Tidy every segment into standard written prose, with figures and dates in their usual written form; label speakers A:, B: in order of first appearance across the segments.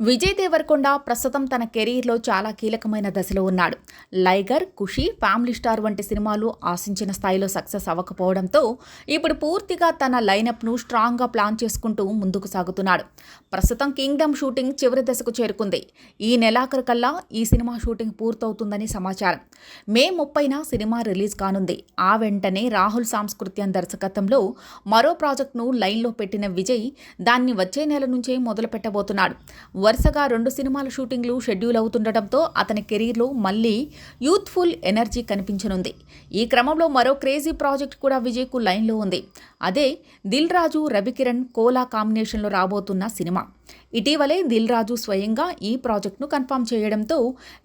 A: విజయ్ దేవరకొండ ప్రస్తుతం తన కెరీర్లో చాలా కీలకమైన దశలో ఉన్నాడు. లైగర్, ఖుషి, ఫ్యామిలీ స్టార్ వంటి సినిమాలు ఆశించిన స్థాయిలో సక్సెస్ అవ్వకపోవడంతో ఇప్పుడు పూర్తిగా తన లైనప్ను స్ట్రాంగ్గా ప్లాన్ చేసుకుంటూ ముందుకు సాగుతున్నాడు. ప్రస్తుతం కింగ్డమ్ షూటింగ్ చివరి దశకు చేరుకుంది. ఈ నెలాఖరు కల్లా ఈ సినిమా షూటింగ్ పూర్తవుతుందని సమాచారం. మే 30న సినిమా రిలీజ్ కానుంది. ఆ వెంటనే రాహుల్ సాంస్కృత్యం దర్శకత్వంలో మరో ప్రాజెక్టును లైన్లో పెట్టిన విజయ్ దాన్ని వచ్చే నెల నుంచే మొదలు పెట్టబోతున్నాడు. వరుసగా 2 సినిమాల షూటింగ్లు షెడ్యూల్ అవుతుండటంతో అతని కెరీర్లో మళ్లీ యూత్ఫుల్ ఎనర్జీ కనిపించనుంది. ఈ క్రమంలో మరో క్రేజీ ప్రాజెక్ట్ కూడా విజయ్కు లైన్లో ఉంది. అదే దిల్ రాజు, రవికిరణ్, కోలా కాంబినేషన్లో రాబోతున్న సినిమా. ఇటీవలే దిల్ రాజు స్వయంగా ఈ ప్రాజెక్టును కన్ఫర్మ్ చేయడంతో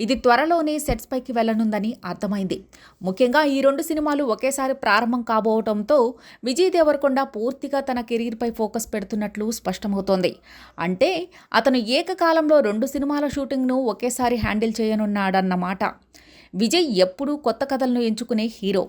A: ఇది త్వరలోనే సెట్స్ పైకి వెళ్లనుందని అర్థమైంది. ముఖ్యంగా ఈ 2 సినిమాలు ఒకేసారి ప్రారంభం కాబోవడంతో విజయ్ దేవరకొండ పూర్తిగా తన కెరీర్పై ఫోకస్ పెడుతున్నట్లు స్పష్టమవుతోంది. అంటే అతను ఏకకాలంలో 2 సినిమాల షూటింగ్ను ఒకేసారి హ్యాండిల్ చేయనున్నాడన్నమాట. విజయ్ ఎప్పుడూ కొత్త కథలను ఎంచుకునే హీరో.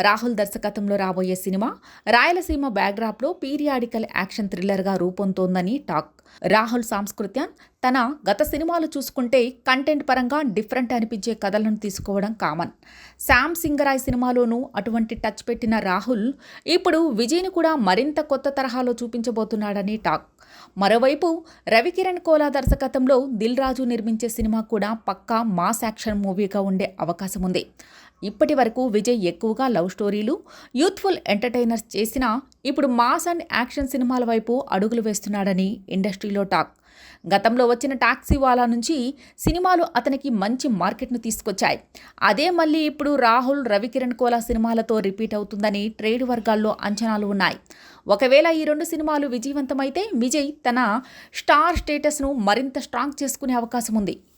A: రాహుల్ దర్శకత్వంలో రాబోయే సినిమా రాయలసీమ బ్యాక్డ్రాప్లో పీరియాడికల్ యాక్షన్ థ్రిల్లర్గా రూపొందుతోందని టాక్. రాహుల్ సాంస్కృత్యం తన గత సినిమాలు చూసుకుంటే కంటెంట్ పరంగా డిఫరెంట్ అనిపించే కథలను తీసుకోవడం కామన్. శామ్ సింగరాయ్ సినిమాలోనూ అటువంటి టచ్ పెట్టిన రాహుల్ ఇప్పుడు విజయ్ని కూడా మరింత కొత్త తరహాలో చూపించబోతున్నాడని టాక్. మరోవైపు రవికిరణ్ కోలా దర్శకత్వంలో దిల్ రాజు నిర్మించే సినిమా కూడా పక్కా మాస్ యాక్షన్ మూవీగా ఉండే అవకాశం ఉంది. ఇప్పటి వరకు విజయ్ ఎక్కువగా లవ్ స్టోరీలు, యూత్ఫుల్ ఎంటర్టైనర్స్ చేసినా ఇప్పుడు మాస్ అండ్ యాక్షన్ సినిమాల వైపు అడుగులు వేస్తున్నాడని ఇండస్ట్రీలో టాక్. గతంలో వచ్చిన టాక్సీ వాలా నుంచి సినిమాలు అతనికి మంచి మార్కెట్ను తీసుకొచ్చాయి. అదే మళ్ళీ ఇప్పుడు రాహుల్, రవికిరణ్ కోలా సినిమాలతో రిపీట్ అవుతుందని ట్రేడ్ వర్గాల్లో అంచనాలు ఉన్నాయి. ఒకవేళ ఈ 2 సినిమాలు విజయవంతమైతే విజయ్ తన స్టార్ స్టేటస్ను మరింత స్ట్రాంగ్ చేసుకునే అవకాశం ఉంది.